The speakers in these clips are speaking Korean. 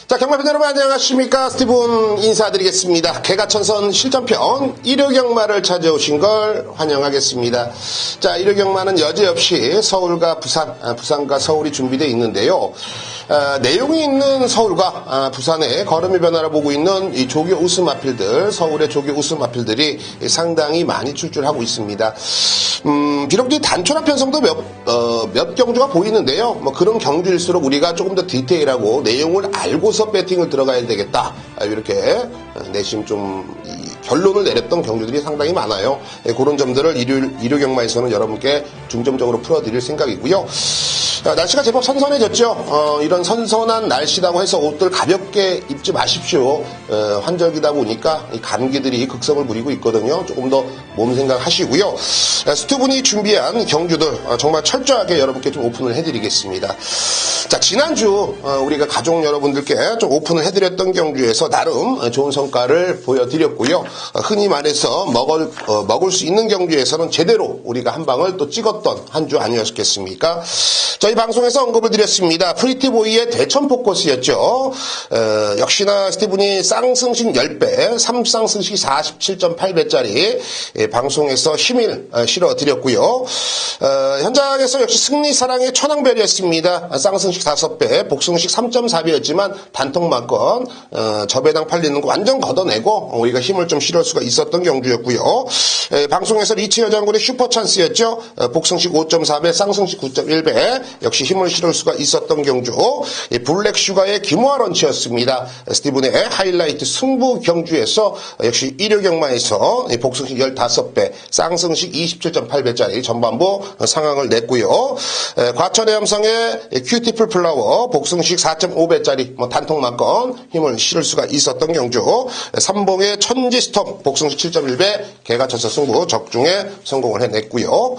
자, 경마팬 여러분 안녕하십니까? 스티븐 인사드리겠습니다. 개가천선 실전편 일요경마를 찾아오신 걸 환영하겠습니다. 자, 일요경마는 여지없이 서울과 부산과 서울이 준비되어 있는데요. 내용이 있는 서울과 부산의 걸음의 변화를 보고 있는 이 조교 우승 마필들, 서울의 조교 우승 마필들이 상당히 많이 출줄하고 있습니다. 비록 이 단촐한 편성도 몇 경주가 보이는데요. 뭐 그런 경주일수록 우리가 조금 더 디테일하고 내용을 알고서 배팅을 들어가야 되겠다. 이렇게 내심 좀 결론을 내렸던 경주들이 상당히 많아요. 그런 점들을 일요경마에서는 여러분께 중점적으로 풀어드릴 생각이고요. 날씨가 제법 선선해졌죠. 이런 선선한 날씨라고 해서 옷들 가볍게 입지 마십시오. 환절기다 보니까 이 감기들이 극성을 부리고 있거든요. 조금 더 몸 생각하시고요. 스티븐이 준비한 경주들 정말 철저하게 여러분께 좀 오픈을 해드리겠습니다. 자, 지난주 우리가 가족 여러분들께 좀 오픈을 해드렸던 경주에서 나름 좋은 성과를 보여드렸고요. 흔히 말해서 먹을 수 있는 경주에서는 제대로 우리가 한 방을 또 찍었던 한 주 아니었겠습니까? 저희 방송에서 언급을 드렸습니다. 프리티보이의 대천 포커스였죠. 역시나 스티븐이 쌍승식 10배, 3쌍승식 47.8배짜리 방송에서 힘을 실어드렸고요. 현장에서 역시 승리사랑의 천왕별이었습니다. 쌍승식 5배, 복승식 3.4배였지만 단통만건 저배당 팔리는 거 완전 걷어내고 우리가 힘을 좀 실을 수가 있었던 경주였고요. 방송에서 리치여 장군의 슈퍼찬스였죠. 복승식 5.4배, 쌍승식 9.1배 역시 힘을 실을 수가 있었던 경주. 블랙슈가의 김호아 런치였습니다. 스티븐의 하이라이트 승부 경주에서 역시 일요경마에서 복승식 15배, 쌍승식 27.8배짜리 전반부 상황을 냈고요. 과천의 함성의 큐티풀 플라워 복승식 4.5배짜리 단통만건 힘을 실을 수가 있었던 경주. 삼봉의 천지스톱 복승식 7.1배 개가천선 승부 적중에 성공을 해냈고요.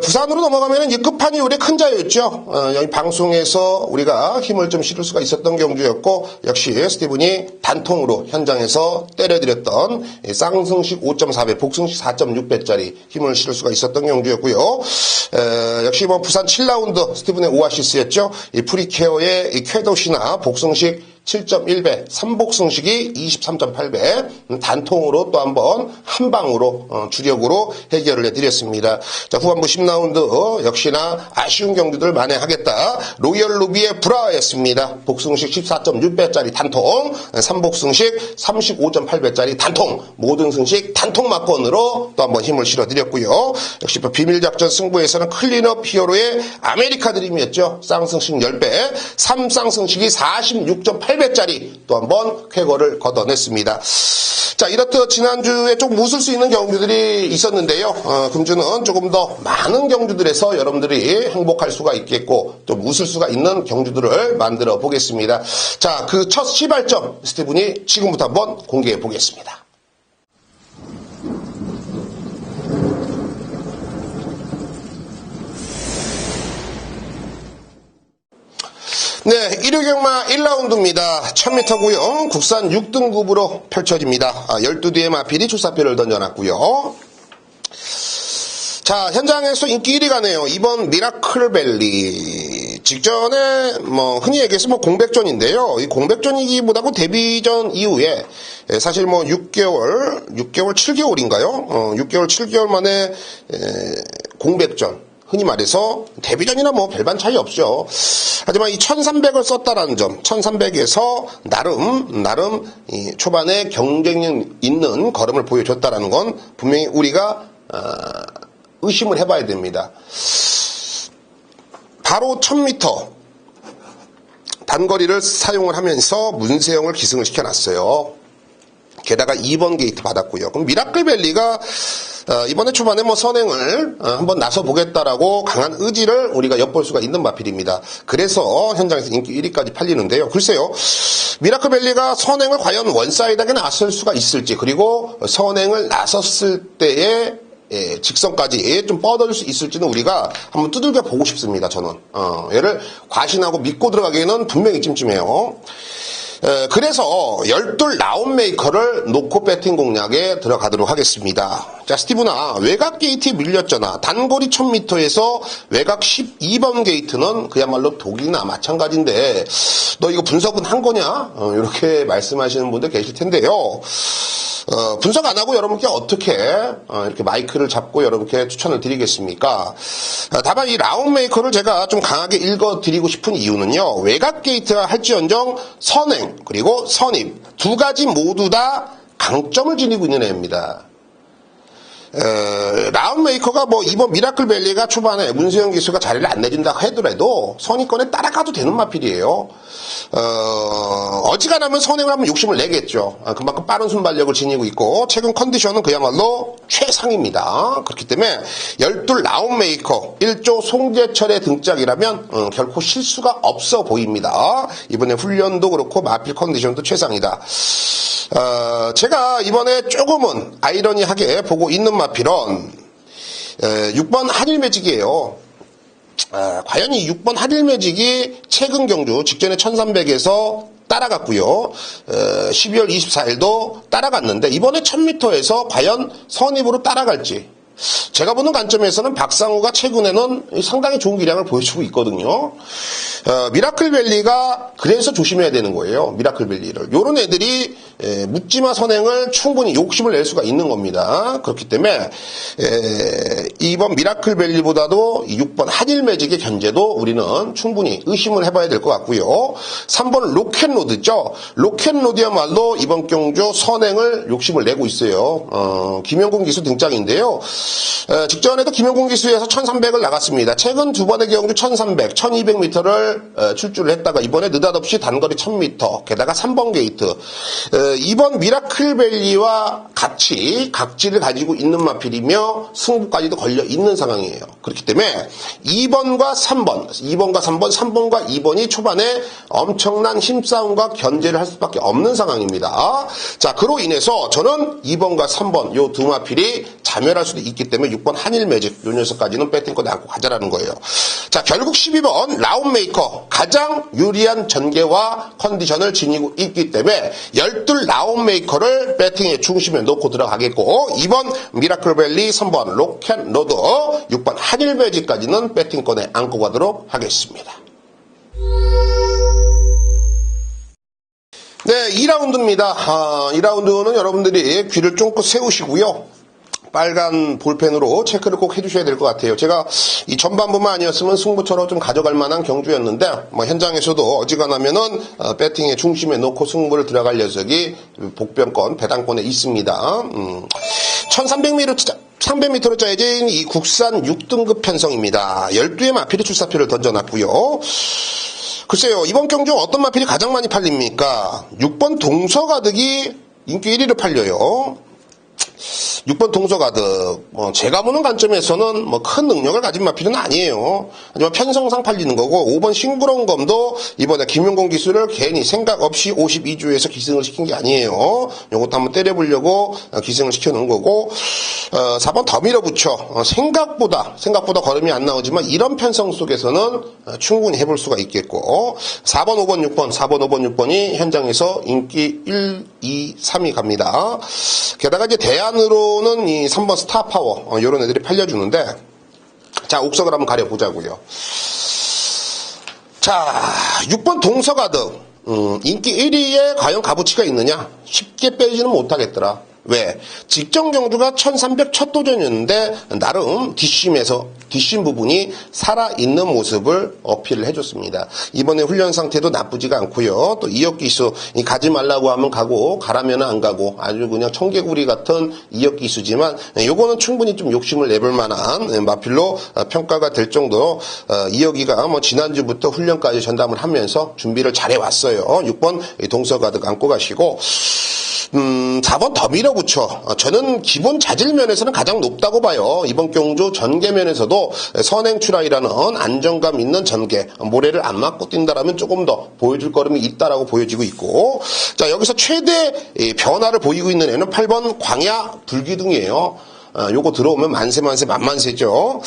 부산으로 넘어가면은 이 끝판이 우리 큰 자였죠. 여기 방송에서 우리가 힘을 좀 실을 수가 있었던 경주였고, 역시 스티븐이 단통으로 현장에서 때려드렸던 쌍승식 5.4배, 복승식 4.6배짜리 힘을 실을 수가 있었던 경주였고요. 역시 뭐 부산 7라운드 스티븐의 오아시스였죠. 이 프리케어의 이 쾌도시나 복승식 7.1배, 3복승식이 23.8배, 단통으로 또 한번 한 방으로 주력으로 해결을 해드렸습니다. 자, 후반부 10라운드 역시나 아쉬운 경주들 만회하겠다. 로열 루비의 브라였습니다. 복승식 14.6배짜리 단통, 3복승식 35.8배짜리 단통, 모든 승식 단통 막건으로 또 한번 힘을 실어드렸고요. 역시 비밀작전 승부에서는 클린업 히어로의 아메리카 드림이었죠. 쌍승식 10배, 3쌍승식이 46.8배짜리 또 한번 쾌거를 걷어냈습니다. 자, 이렇듯 지난주에 좀 웃을 수 있는 경주들이 있었는데요. 금주는 조금 더 많은 경주들에서 여러분들이 행복할 수가 있겠고 좀 웃을 수가 있는 경주들을 만들어 보겠습니다. 자, 그 첫 시발점 스티븐이 지금부터 한번 공개해 보겠습니다. 네, 일요경마 1라운드입니다. 1000m 구형 국산 6등급으로 펼쳐집니다. 12뒤의 마필이 출사표를 던져놨고요. 자, 현장에서 인기 1위가네요. 이번 미라클밸리. 직전에 흔히 얘기해서 공백전인데요. 이 공백전이기보다도 데뷔전 이후에 사실 6개월 7개월인가요? 6개월 7개월 만에 공백전. 흔히 말해서 데뷔전이나 별반 차이 없죠. 하지만 이 1300을 썼다라는 점, 1300에서 나름 이 초반에 경쟁력 있는 걸음을 보여줬다라는 건 분명히 우리가 의심을 해봐야 됩니다. 바로 1000m 단거리를 사용을 하면서 문세영을 기승을 시켜놨어요. 게다가 2번 게이트 받았고요. 그럼 미라클밸리가 이번에 초반에 선행을 한번 나서 보겠다라고 강한 의지를 우리가 엿볼 수가 있는 마필입니다. 그래서 현장에서 인기 1위까지 팔리는데요. 글쎄요, 미라클밸리가 선행을 과연 원사이드하게 나설 수가 있을지, 그리고 선행을 나섰을 때의 직선까지 좀 뻗어줄 수 있을지는 우리가 한번 두들겨 보고 싶습니다. 저는 얘를 과신하고 믿고 들어가기에는 분명히 찜찜해요. 그래서 12 라운메이커를 놓고 배팅 공략에 들어가도록 하겠습니다. 자, 스티브나 외곽 게이트에 밀렸잖아. 단거리 1000m에서 외곽 12번 게이트는 그야말로 독이나 마찬가지인데 너 이거 분석은 한 거냐? 이렇게 말씀하시는 분들 계실 텐데요. 분석 안 하고 여러분께 어떻게 이렇게 마이크를 잡고 여러분께 추천을 드리겠습니까? 다만 이 라운메이커를 제가 좀 강하게 읽어드리고 싶은 이유는요. 외곽 게이트가 할지언정 선행 그리고 선입 두 가지 모두 다 강점을 지니고 있는 애입니다. 라운메이커가 뭐 이번 미라클밸리가 초반에 문세영 기수가 자리를 안 내준다 하더라도 선입권에 따라가도 되는 마필이에요. 어지간하면 선행을 하면 욕심을 내겠죠. 그만큼 빠른 순발력을 지니고 있고 최근 컨디션은 그야말로 최상입니다. 그렇기 때문에 12 라운메이커 1조 송재철의 등짝이라면 결코 실수가 없어 보입니다. 이번에 훈련도 그렇고 마필 컨디션도 최상이다. 제가 이번에 조금은 아이러니하게 보고 있는 마필은 6번 한일매직이에요. 과연 이 6번 한일매직이 최근 경주 직전에 1300에서 따라갔고요. 12월 24일도 따라갔는데 이번에 1000m에서 과연 선입으로 따라갈지 제가 보는 관점에서는 박상우가 최근에는 상당히 좋은 기량을 보여주고 있거든요. 미라클밸리가 그래서 조심해야 되는 거예요. 미라클밸리를. 요런 애들이 묻지마 선행을 충분히 욕심을 낼 수가 있는 겁니다. 그렇기 때문에 이번 미라클밸리보다도 6번 한일매직의 견제도 우리는 충분히 의심을 해봐야 될 것 같고요. 3번 로켓로드죠. 로켓로드야말로 이번 경주 선행을 욕심을 내고 있어요. 김영곤 기수 등장인데요. 직전에도 김영곤 기수에서 1300을 나갔습니다. 최근 두 번의 경주 1300, 1200m를 출주를 했다가 이번에 느닷없이 단거리 1000m, 게다가 3번 게이트. 이번 미라클밸리와 같이 각지를 가지고 있는 마필이며 승부까지도 걸려 있는 상황이에요. 그렇기 때문에 2번과 3번, 3번과 2번이 초반에 엄청난 힘싸움과 견제를 할 수밖에 없는 상황입니다. 자, 그로 인해서 저는 2번과 3번 요 두 마필이 자멸할 수도 있기 때문에 6번 한일매직 요 녀석까지는 배팅권에 안고 가자라는 거예요. 자, 결국 12번 라운메이커 가장 유리한 전개와 컨디션을 지니고 있기 때문에 12 라운메이커를 배팅의 중심에 놓고 들어가겠고 2번 미라클밸리, 3번 로켓로드, 6번 한일매직까지는 배팅권에 안고 가도록 하겠습니다. 네, 2라운드입니다. 2라운드는 여러분들이 귀를 쫑긋 세우시고요. 빨간 볼펜으로 체크를 꼭 해주셔야 될 것 같아요. 제가 이 전반부만 아니었으면 승부처럼 좀 가져갈 만한 경주였는데 뭐 현장에서도 어지간하면은 배팅의 중심에 놓고 승부를 들어갈 녀석이 복병권, 배당권에 있습니다. 1300m로 짜여진 이 국산 6등급 편성입니다. 12의 마필이 출사표를 던져놨고요. 글쎄요, 이번 경주 어떤 마필이 가장 많이 팔립니까? 6번 동서가득이 인기 1위로 팔려요. 6번 동서가득, 제가 보는 관점에서는 뭐 큰 능력을 가진 마필은 아니에요. 하지만 편성상 팔리는 거고, 5번 싱그러운검도 이번에 김용곤 기수를 괜히 생각 없이 52주에서 기승을 시킨 게 아니에요. 요것도 한번 때려보려고 기승을 시켜놓은 거고, 4번 더 밀어붙여. 생각보다 걸음이 안 나오지만 이런 편성 속에서는 충분히 해볼 수가 있겠고, 4번, 5번, 6번이 현장에서 인기 1, 2, 3이 갑니다. 게다가 이제 대안으로는 이 3번 스타파워, 이런 애들이 팔려주는데, 자, 옥석을 한번 가려보자고요. 자, 6번 동서가득, 인기 1위에 과연 값어치가 있느냐? 쉽게 빼지는 못하겠더라. 왜? 직전 경주가 1300 첫 도전이었는데 나름 뒷심 부분이 살아있는 모습을 어필을 해줬습니다. 이번에 훈련 상태도 나쁘지가 않고요. 또 이역기수 가지 말라고 하면 가고 가라면 안 가고 아주 그냥 청개구리 같은 이역기수지만 요거는 충분히 좀 욕심을 내볼 만한 마필로 평가가 될 정도로 이역이가 뭐 지난주부터 훈련까지 전담을 하면서 준비를 잘해왔어요. 6번 동서가득 안고 가시고 4번 더 밀어붙여. 저는 기본 자질 면에서는 가장 높다고 봐요. 이번 경주 전개 면에서도 선행 출하이라는 안정감 있는 전개, 모래를 안 맞고 뛴다라면 조금 더 보여줄 걸음이 있다라고 보여지고 있고, 자, 여기서 최대 변화를 보이고 있는 애는 8번 광야 불기둥이에요. 요거 들어오면 만세 만만세죠.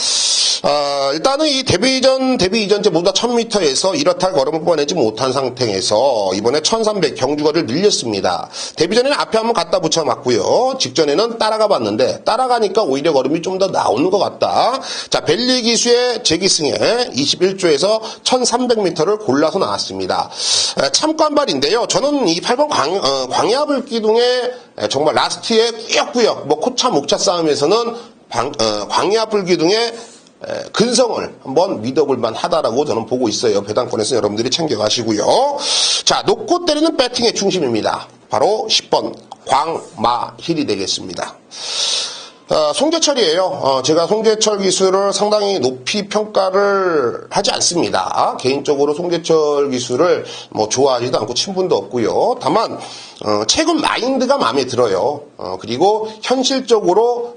일단은 이 데뷔 이전제 모두 다 1000m에서 이렇다 걸음을 뽑아내지 못한 상태에서 이번에 1300 경주거리를 늘렸습니다. 데뷔 전에는 앞에 한번 갖다 붙여 맞고요. 직전에는 따라가 봤는데 따라가니까 오히려 걸음이 좀 더 나오는 것 같다. 자, 벨리 기수의 재기승에 21조에서 1300m를 골라서 나왔습니다. 참관발인데요. 저는 이 8번 광야불기둥의 정말 라스트에 꾸역꾸역 코차 목차 싸움에서는 광야불기둥의 근성을 한번 믿어볼 만하다라고 저는 보고 있어요. 배당권에서 여러분들이 챙겨가시고요. 자, 놓고 때리는 배팅의 중심입니다. 바로 10번 광마힐이 되겠습니다. 송재철이에요. 제가 송재철 기수를 상당히 높이 평가를 하지 않습니다. 개인적으로 송재철 기수를 좋아하지도 않고 친분도 없고요. 다만 최근 마인드가 마음에 들어요. 그리고 현실적으로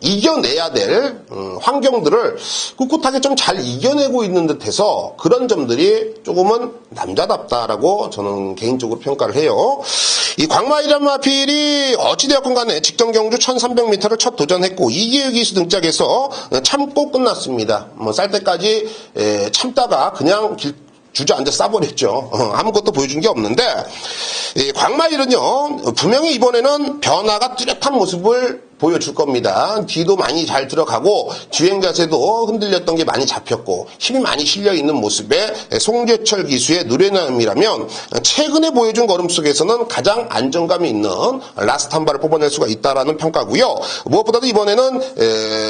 이겨내야 될 환경들을 꿋꿋하게 좀 잘 이겨내고 있는 듯해서 그런 점들이 조금은 남자답다라고 저는 개인적으로 평가를 해요. 이 광마이란 마필이 어찌되었건 간에 직전 경주 1300m를 첫 도전했고 이기유 기수 등짝에서 참고 끝났습니다. 쌀 때까지 참다가 그냥 주저앉아 싸버렸죠. 아무것도 보여준 게 없는데 광마일은요 분명히 이번에는 변화가 뚜렷한 모습을 보여줄 겁니다. 뒤도 많이 잘 들어가고 주행 자세도 흔들렸던 게 많이 잡혔고 힘이 많이 실려있는 모습의 송재철 기수의 노련함이라면 최근에 보여준 걸음 속에서는 가장 안정감이 있는 라스트 한 발을 뽑아낼 수가 있다라는 평가고요. 무엇보다도 이번에는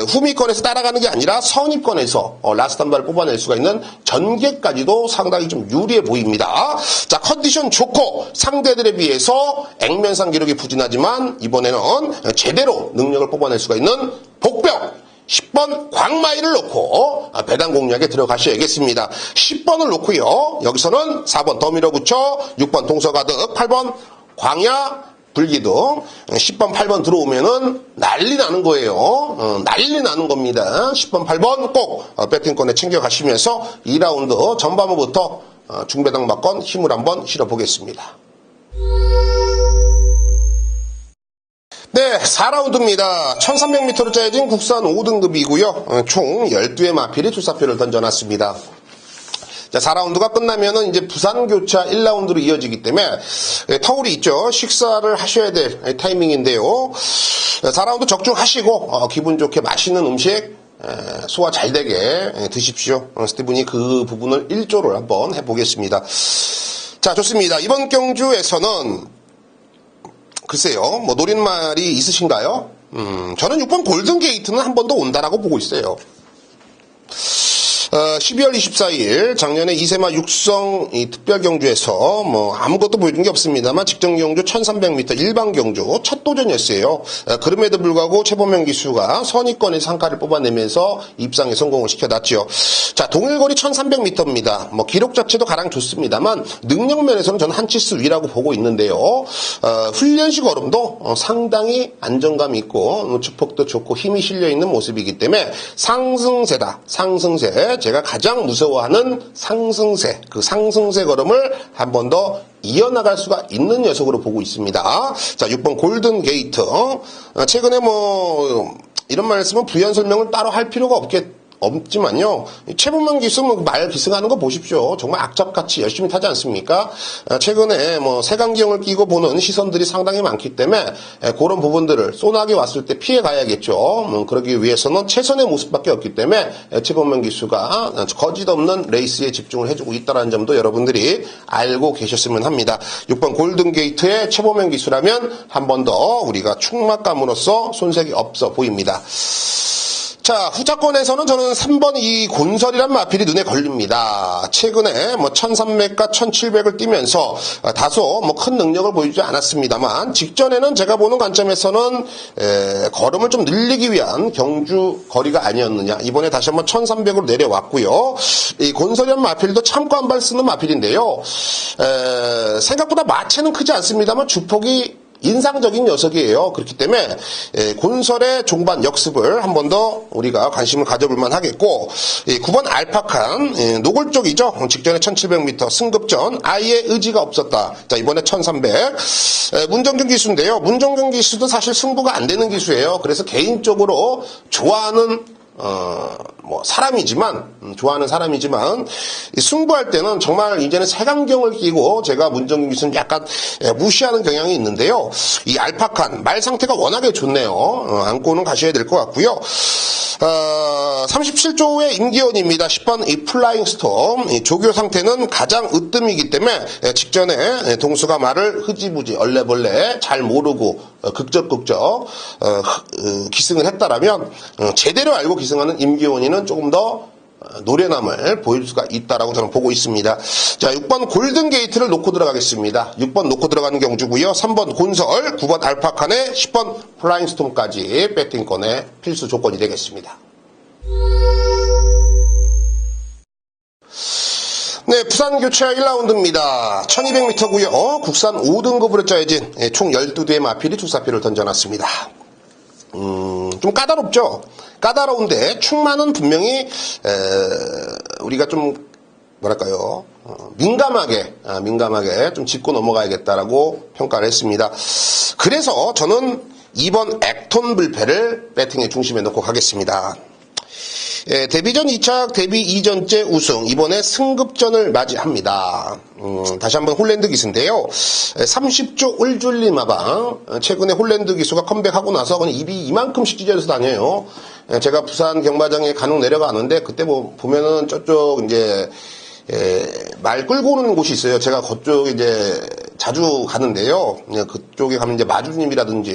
후미권에서 따라가는 게 아니라 선입권에서 라스트 한 발을 뽑아낼 수가 있는 전개까지도 상당히 좀 유리해 보입니다. 자, 컨디션 좋고 상대들에 비해서 액면상 기록이 부진하지만 이번에는 제대로 능력을 뽑아낼 수가 있는 복병 10번 광마이를 놓고 배당 공략에 들어가셔야겠습니다. 10번을 놓고요. 여기서는 4번 더 밀어붙여 6번 동서가득 8번 광야 불기둥 10번 8번 들어오면은 난리 나는 거예요. 난리 나는 겁니다. 10번 8번 꼭 배팅권에 챙겨가시면서 2라운드 전반부부터 중배당 막건 힘을 한번 실어보겠습니다. 네, 4라운드입니다. 1300m로 짜여진 국산 5등급이고요. 총 12의 마필이 투사표를 던져놨습니다. 자, 4라운드가 끝나면은 이제 부산 교차 1라운드로 이어지기 때문에 터울이 있죠. 식사를 하셔야 될 타이밍인데요. 4라운드 적중하시고 기분 좋게 맛있는 음식 소화 잘 되게 드십시오. 스티븐이 그 부분을 1조를 한번 해보겠습니다. 자, 좋습니다. 이번 경주에서는 글쎄요, 노린말이 있으신가요? 저는 6번 골든게이트는 한 번 더 온다라고 보고 있어요. 12월 24일 작년에 이세마 육성 특별 경주에서 아무것도 보여준 게 없습니다만 직전 경주 1300m 일반 경주 첫 도전이었어요. 그럼에도 불구하고 최범현 기수가 선의권의 상가를 뽑아내면서 입상에 성공을 시켜놨죠. 자, 동일거리 1300m입니다. 기록 자체도 가장 좋습니다만 능력 면에서는 저는 한 치수 위라고 보고 있는데요. 훈련식 걸음도 상당히 안정감 있고 주폭도 좋고 힘이 실려있는 모습이기 때문에 상승세다. 상승세. 제가 가장 무서워하는 상승세, 그 상승세 걸음을 한 번 더 이어나갈 수가 있는 녀석으로 보고 있습니다. 자, 6번 골든 게이트. 최근에 이런 말씀은 부연 설명을 따로 할 필요가 없지만요. 최범현 기수 말 기승하는 거 보십시오. 정말 악잡같이 열심히 타지 않습니까? 최근에 색안경을 끼고 보는 시선들이 상당히 많기 때문에 그런 부분들을 소나기 왔을 때 피해 가야겠죠. 그러기 위해서는 최선의 모습밖에 없기 때문에 최범현 기수가 거짓없는 레이스에 집중을 해주고 있다는 점도 여러분들이 알고 계셨으면 합니다. 6번 골든게이트의 최범현 기수라면 한 번 더 우리가 충막감으로써 손색이 없어 보입니다. 자, 후자권에서는 저는 3번 이 곤설이란 마필이 눈에 걸립니다. 최근에 1300과 1700을 뛰면서 다소 큰 능력을 보이지 않았습니다만 직전에는 제가 보는 관점에서는 걸음을 좀 늘리기 위한 경주 거리가 아니었느냐. 이번에 다시 한번 1300으로 내려왔고요. 이 곤설이란 마필도 참고 한 발 쓰는 마필인데요. 생각보다 마체는 크지 않습니다만 주폭이 인상적인 녀석이에요. 그렇기 때문에 곤설의 종반 역습을 한 번 더 우리가 관심을 가져볼만 하겠고, 9번 알파칸 노골적이죠. 직전에 1700m 승급전 아예 의지가 없었다. 자, 이번에 1300 문정균 기수인데요. 문정균 기수도 사실 승부가 안 되는 기수예요. 그래서 개인적으로 좋아하는 좋아하는 사람이지만, 승부할 때는 정말 이제는 색안경을 끼고 제가 문정균 기수는 약간 무시하는 경향이 있는데요. 이 알파칸, 말 상태가 워낙에 좋네요. 안고는 가셔야 될 것 같고요. 37조의 임기원입니다. 10번 이 플라잉 스톰. 이 조교 상태는 가장 으뜸이기 때문에 직전에 동수가 말을 흐지부지 얼레벌레 잘 모르고 극적극적 기승을 했다라면 제대로 알고 기승하는 임기원이는 조금 더 노련함을 보일 수가 있다라고 저는 보고 있습니다. 자, 6번 골든 게이트를 놓고 들어가겠습니다. 6번 놓고 들어가는 경주고요. 3번 곤설, 9번 알파칸에 10번 플라잉 스톰까지 배팅권의 필수 조건이 되겠습니다. 네, 부산 교체와 1라운드입니다. 1200m고요. 국산 5등급으로 짜여진 총 12대의 마필이 출사표를 던져놨습니다. 좀 까다롭죠? 까다로운데 충만은 분명히 우리가 좀 뭐랄까요, 민감하게 좀 짚고 넘어가야겠다라고 평가를 했습니다. 그래서 저는 2번 액톤 불패를 배팅의 중심에 놓고 가겠습니다. 데뷔전 2착, 데뷔 2전째 우승, 이번에 승급전을 맞이합니다. 다시 한번 홀랜드 기수인데요. 30조 울줄리마방, 최근에 홀랜드 기수가 컴백하고 나서 그냥 입이 이만큼씩 찢어져서 다녀요. 제가 부산 경마장에 간혹 내려가는데, 그때 보면은 저쪽 이제 말 끌고 오는 곳이 있어요. 제가 그쪽에 이제 자주 가는데요. 그쪽에 가면 이제 마주님이라든지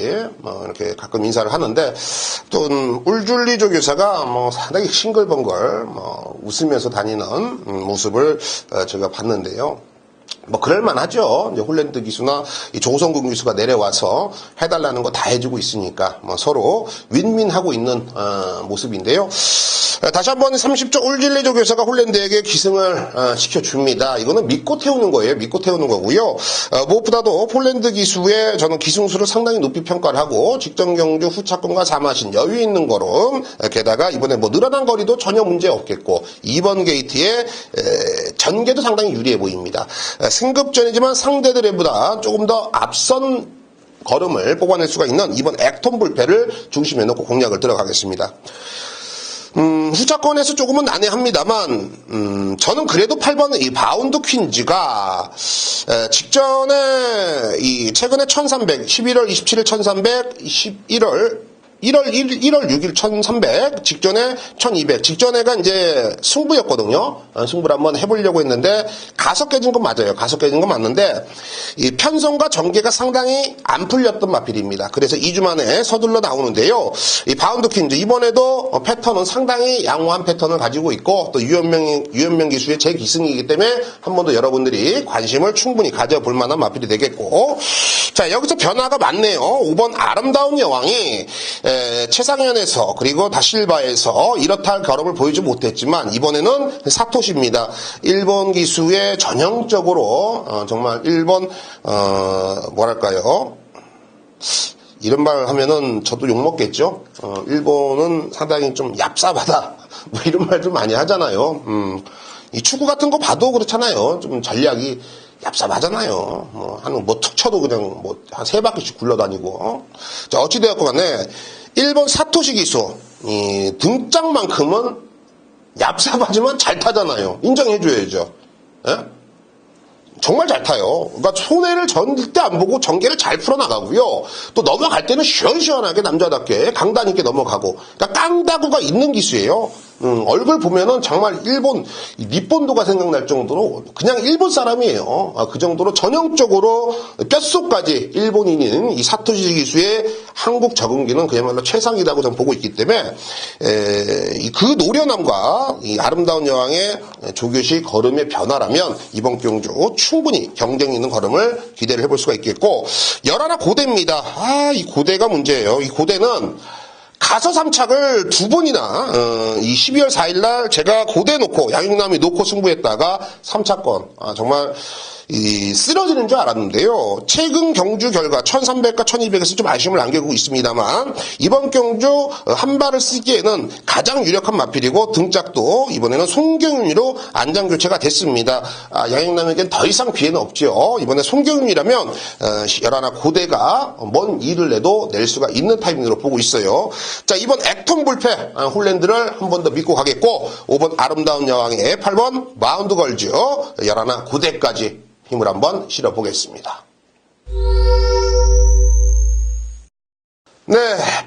이렇게 가끔 인사를 하는데, 또 울줄리 조교사가 상당히 싱글벙글 웃으면서 다니는 모습을 제가 봤는데요. 그럴만하죠. 이제 홀랜드 기수나 이 조성근 기수가 내려와서 해달라는 거 다 해주고 있으니까 서로 윈윈하고 있는 모습인데요. 다시 한번 30조 울질리 조교사가 홀랜드에게 기승을 시켜줍니다. 이거는 믿고 태우는 거예요. 믿고 태우는 거고요. 무엇보다도 홀랜드 기수의 저는 기승수를 상당히 높이 평가를 하고, 직전 경주 후차권과 사마신 여유 있는 걸음, 게다가 이번에 늘어난 거리도 전혀 문제 없겠고, 2번 게이트의 전개도 상당히 유리해 보입니다. 승급전이지만 상대들보다 조금 더 앞선 걸음을 뽑아낼 수가 있는 2번 액톤 불패를 중심에 놓고 공략을 들어가겠습니다. 후차권에서 조금은 난해합니다만, 저는 그래도 8번 이 바운드 퀸즈가, 직전에 최근에 1300, 11월 27일 1300, 1월 6일 1300, 직전에 1200, 직전에가 이제 승부였거든요. 승부를 한번 해보려고 했는데, 가서 깨진 건 맞아요. 가서 깨진 건 맞는데, 이 편성과 전개가 상당히 안 풀렸던 마필입니다. 그래서 2주 만에 서둘러 나오는데요. 이 바운드 퀸즈, 이번에도 패턴은 상당히 양호한 패턴을 가지고 있고, 또 유현명 기수의 제 기승이기 때문에 한 번 더 여러분들이 관심을 충분히 가져볼 만한 마필이 되겠고, 자, 여기서 변화가 많네요. 5번 아름다운 여왕이 최상현에서 그리고 다실바에서 이렇다 할 결합을 보이지 못했지만, 이번에는 사토시입니다. 일본 기수의 전형적으로 정말 일본 뭐랄까요, 이런 말 하면은 저도 욕먹겠죠. 일본은 상당히 좀 얍삽하다 이런 말 좀 많이 하잖아요. 이 축구 같은 거 봐도 그렇잖아요. 좀 전략이 얍삽하잖아요. 툭 쳐도 그냥 한 3바퀴씩 굴러다니고. 자, 어찌되었건 간에, 1번 사토시 기수, 등짝만큼은 얍삽하지만 잘 타잖아요. 인정해줘야죠. 예? 정말 잘 타요. 그러니까 손해를 절대 안 보고 전개를 잘 풀어나가고요. 또 넘어갈 때는 시원시원하게 남자답게 강단 있게 넘어가고. 그러니까 깡다구가 있는 기수예요. 얼굴 보면은 정말 일본 니폰도가 생각날 정도로 그냥 일본 사람이에요. 그 정도로 전형적으로 뼛속까지 일본인인 이 사토시 기수의 한국 적응기는 그야말로 최상이라고 저는 보고 있기 때문에 그 노련함과 이 아름다운 여왕의 조교시 걸음의 변화라면 이번 경주 충분히 경쟁 있는 걸음을 기대를 해볼 수가 있겠고, 11 고대입니다. 이 고대가 문제예요. 이 고대는 가서 3착을 2번이나 이 12월 4일날 제가 고대 놓고 양육남이 놓고 승부했다가 3차권 정말 쓰러지는 줄 알았는데요. 최근 경주 결과 1300과 1200에서 좀 아쉬움을 남기고 있습니다만 이번 경주 한 발을 쓰기에는 가장 유력한 마필이고 등짝도 이번에는 송경윤이로 안장 교체가 됐습니다. 양형남에겐 더 이상 기회는 없죠. 이번에 송경윤이라면 열하나 고대가 먼 일을 내도 낼 수가 있는 타이밍으로 보고 있어요. 자, 이번 액톤 불패 홀랜드를 한 번 더 믿고 가겠고 5번 아름다운 여왕의 8번 마운드 걸즈 열하나 고대까지 힘을 한번 실어보겠습니다. 네,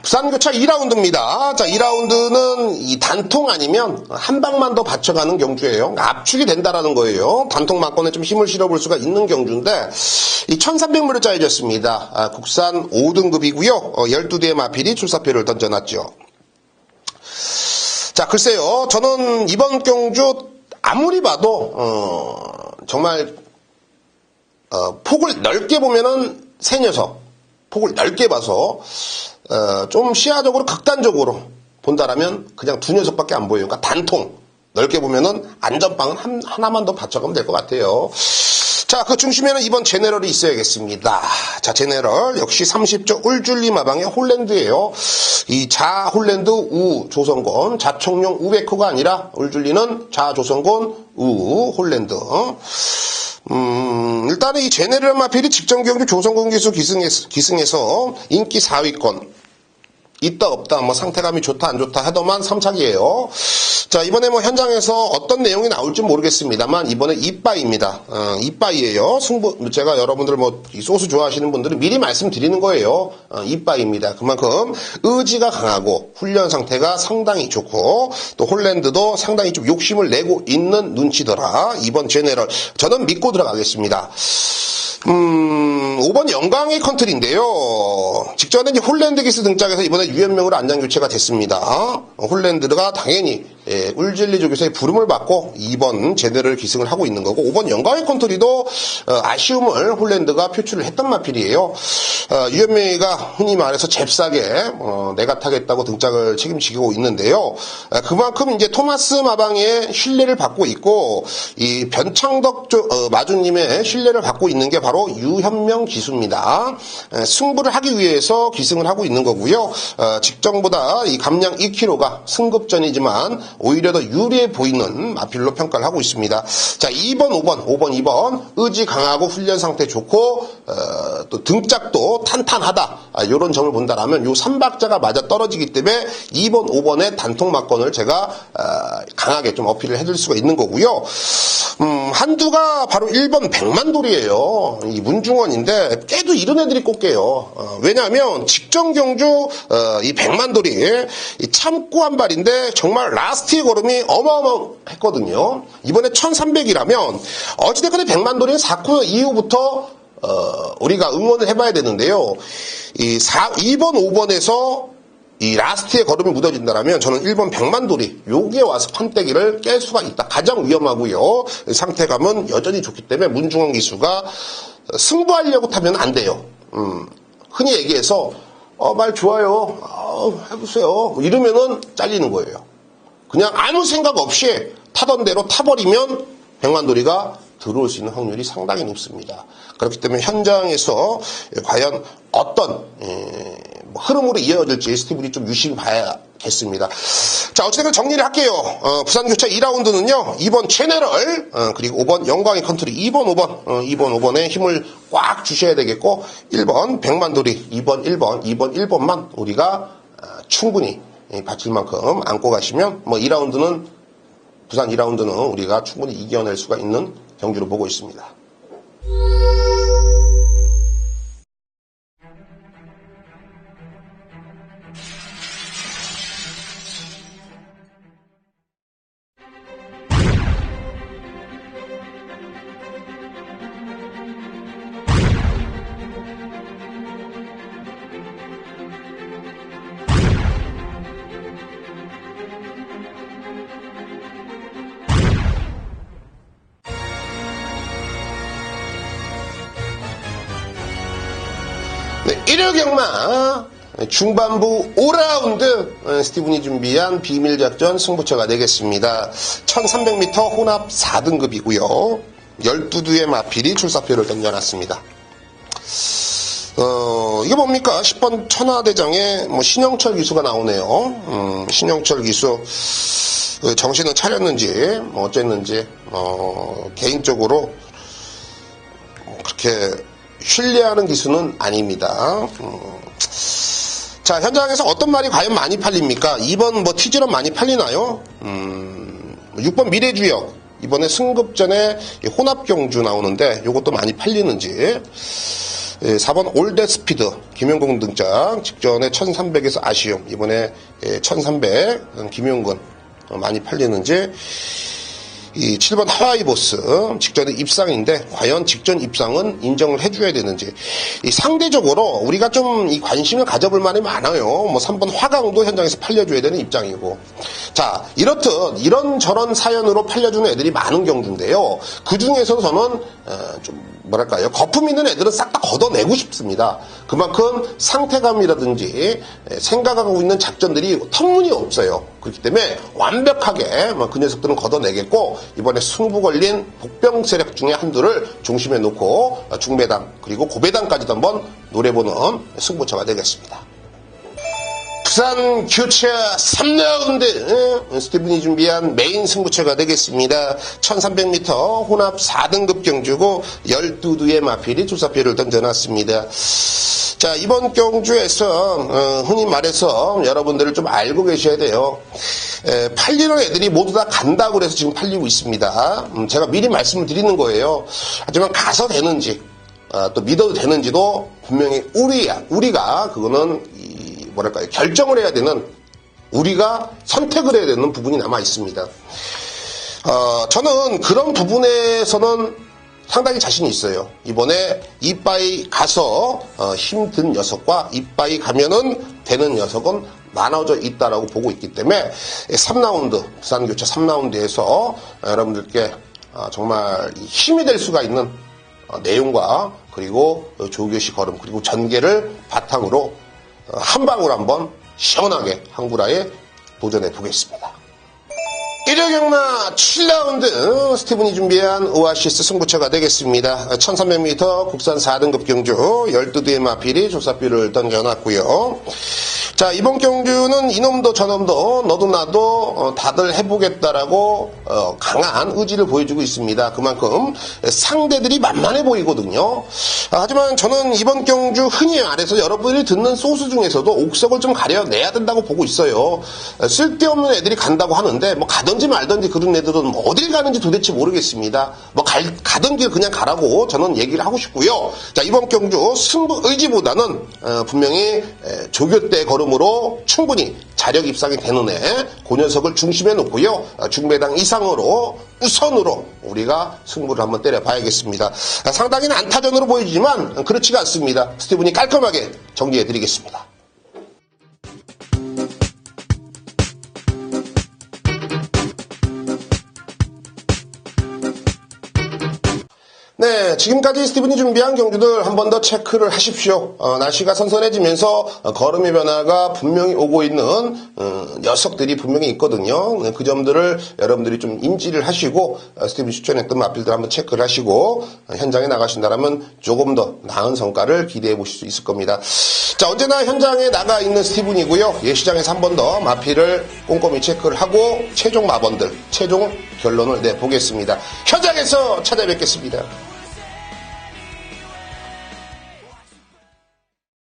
부산교차 2라운드입니다. 자, 2라운드는 이 단통 아니면 한 방만 더 받쳐가는 경주예요. 압축이 된다라는 거예요. 단통 막권에 좀 힘을 실어볼 수가 있는 경주인데 이 1300무려 짜여졌습니다. 국산 5등급이고요. 12대의 마필이 출사표를 던져놨죠. 자, 글쎄요. 저는 이번 경주 아무리 봐도 정말 폭을 넓게 보면은 새 녀석, 폭을 넓게 봐서 좀 시야적으로 극단적으로 본다라면 그냥 두 녀석밖에 안 보여요. 그러니까 단통 넓게 보면은 안전빵은 하나만 더 받쳐가면 될 것 같아요. 자, 그 중심에는 이번 제네럴이 있어야겠습니다. 자, 제네럴 역시 30조 울줄리 마방의 홀랜드예요. 이 자 홀랜드 우 조선권 자총용 우베코가 아니라 울줄리는 자 조선권 우 홀랜드. 일단은 이 제네럴 마필이 직전 경주 조선권 기수 기승에서 인기 4위권. 있다 없다 뭐 상태감이 좋다 안 좋다 하더만 3착이에요. 자, 이번에 뭐 현장에서 어떤 내용이 나올지 모르겠습니다만 이번에 이빠이입니다. 이빠이예요. 승부 제가 여러분들 뭐 이 소스 좋아하시는 분들은 미리 말씀드리는 거예요. 이빠이입니다. 그만큼 의지가 강하고 훈련 상태가 상당히 좋고 또 홀랜드도 상당히 좀 욕심을 내고 있는 눈치더라. 이번 제네럴 저는 믿고 들어가겠습니다. 5번 영광의 컨트리인데요. 직전에 이제 홀랜드 기스 등짝에서 이번에 유연명으로 안장 교체가 됐습니다. 홀랜드가 당연히 울질리 쪽에서의 부름을 받고 2번 제네럴 기승을 하고 있는 거고 5번 영광의 컨트리도 아쉬움을 홀랜드가 표출을 했던 마필이에요. 유연명이가 흔히 말해서 잽싸게 내가 타겠다고 등짝을 책임지고 있는데요. 그만큼 이제 토마스 마방의 신뢰를 받고 있고 이 변창덕 마주님의 신뢰를 받고 있는 게 바로 유현명 기수입니다. 승부를 하기 위해서 기승을 하고 있는 거고요. 직전보다 이 감량 2kg가 승급전이지만 오히려 더 유리해 보이는 마필로 평가를 하고 있습니다. 자, 2번, 5번, 2번 의지 강하고 훈련 상태 좋고 또 등짝도 탄탄하다. 이런 점을 본다라면 요 3박자가 맞아 떨어지기 때문에 2번, 5번의 단통 막건을 제가 강하게 좀 어필을 해줄 수가 있는 거고요. 한두가 바로 1번 백만돌이에요. 이 문중원인데 깨도 이런 애들이 꼭 깨요. 왜냐하면 직전 경주 이 백만돌이 참고 한 발인데 정말 라스트의 걸음이 어마어마했거든요. 이번에 1300이라면 어찌됐건 백만돌이는 4코너 이후부터 우리가 응원을 해봐야 되는데요. 2번, 5번에서 이 라스트의 걸음이 묻어진다면 저는 1번 백만돌이 여기에 와서 판때기를 깰 수가 있다. 가장 위험하고요. 상태감은 여전히 좋기 때문에 문중원 기수가 승부하려고 타면 안 돼요. 흔히 얘기해서 말 좋아요. 해보세요. 이러면은 잘리는 거예요. 그냥 아무 생각 없이 타던 대로 타버리면 백만돌이가 들어올 수 있는 확률이 상당히 높습니다. 그렇기 때문에 현장에서 과연 어떤 흐름으로 이어질지 스티븐이 좀 유심히 봐야겠습니다. 자, 어쨌든 정리를 할게요. 부산교차 2라운드는요. 2번 제네럴 그리고 5번 영광의 컨트리 2번 5번에 힘을 꽉 주셔야 되겠고 1번 백만돌이 2번 1번만 우리가 충분히 바칠 만큼 안고 가시면 뭐 2라운드는 부산 2라운드는 우리가 충분히 이겨낼 수가 있는 경주로 보고 있습니다. 네, 1회 경마 중반부 5라운드 스티븐이 준비한 비밀작전 승부처가 되겠습니다. 1300m 혼합 4등급이고요. 12두의 마필이 출사표를 던져놨습니다. 이게 뭡니까? 10번 천하대장에 신영철 기수가 나오네요. 신영철 기수. 정신은 차렸는지, 어쨌는지, 개인적으로, 그렇게 신뢰하는 기수는 아닙니다. 자, 현장에서 어떤 말이 과연 많이 팔립니까? 2번 티즈런 많이 팔리나요? 6번 미래주역. 이번에 승급전에 혼합경주 나오는데, 요것도 많이 팔리는지. 4번 올드스피드 김용근 등장 직전에 1300에서 아쉬움 이번에 1300 김용근 많이 팔리는지 이 7번 하와이보스 직전에 입상인데 과연 직전 입상은 인정을 해줘야 되는지 이 상대적으로 우리가 좀 이 관심을 가져볼 만이 많아요. 3번 화강도 현장에서 팔려줘야 되는 입장이고 자 이렇듯 이런저런 사연으로 팔려주는 애들이 많은 경주인데요. 그 중에서 저는 좀 뭐랄까요 거품 있는 애들은 싹 다 걷어내고 싶습니다. 그만큼 상태감이라든지 생각하고 있는 작전들이 터무니없어요. 그렇기 때문에 완벽하게 그 녀석들은 걷어내겠고 이번에 승부 걸린 복병 세력 중에 한두를 중심에 놓고 중배당 그리고 고배당까지도 한번 노려보는 승부처가 되겠습니다. 부산 교체 3라운드 스티븐이 준비한 메인 승부처가 되겠습니다. 1300m 혼합 4등급 경주고 12두의 마필이 출사표를 던져놨습니다. 자 이번 경주에서 흔히 말해서 여러분들을 좀 알고 계셔야 돼요. 팔리는 애들이 모두 다 간다고 그래서 지금 팔리고 있습니다. 제가 미리 말씀을 드리는 거예요. 하지만 가서 되는지 또 믿어도 되는지도 분명히 우리가 그거는 뭐랄까요 결정을 해야 되는 우리가 선택을 해야 되는 부분이 남아 있습니다. 저는 그런 부분에서는 상당히 자신이 있어요. 이번에 이빠이 가서 힘든 녀석과 이빠이 가면은 되는 녀석은 나눠져 있다라고 보고 있기 때문에 3라운드 부산교체 3라운드에서 여러분들께 정말 힘이 될 수가 있는 내용과 그리고 조교시 걸음 그리고 전개를 바탕으로 한 방울 한번 시원하게 한구라에 도전해 보겠습니다. 일요경마 7라운드 스티븐이 준비한 오아시스 승부처가 되겠습니다. 1300m 국산 4등급 경주 12두의 마필이 조사표를 던져놨고요. 자 이번 경주는 이놈도 저놈도 너도 나도 다들 해보겠다라고 강한 의지를 보여주고 있습니다. 그만큼 상대들이 만만해 보이거든요. 하지만 저는 이번 경주 흔히 말해서 여러분이 듣는 소스 중에서도 옥석을 좀 가려내야 된다고 보고 있어요. 쓸데없는 애들이 간다고 하는데 가든지 말든지 그런 애들은 어딜 가는지 도대체 모르겠습니다. 가던 길 그냥 가라고 저는 얘기를 하고 싶고요. 자 이번 경주 승부 의지보다는 분명히 조교 때 걸음으로 충분히 자력 입상이 되는 애 그 녀석을 중심에 놓고요. 중배당 이상으로 우선으로 우리가 승부를 한번 때려봐야겠습니다. 상당히 난타전으로 보이지만 그렇지가 않습니다. 스티븐이 깔끔하게 정리해드리겠습니다. 네, 지금까지 스티븐이 준비한 경주들 한 번 더 체크를 하십시오. 날씨가 선선해지면서 걸음의 변화가 분명히 오고 있는 녀석들이 분명히 있거든요. 그 점들을 여러분들이 좀 인지를 하시고 스티븐이 추천했던 마필들 한번 체크를 하시고 현장에 나가신다면 조금 더 나은 성과를 기대해 보실 수 있을 겁니다. 자, 언제나 현장에 나가 있는 스티븐이고요. 예시장에서 한 번 더 마필을 꼼꼼히 체크를 하고 최종 마번들, 최종 결론을 내보겠습니다. 현장에서 찾아뵙겠습니다.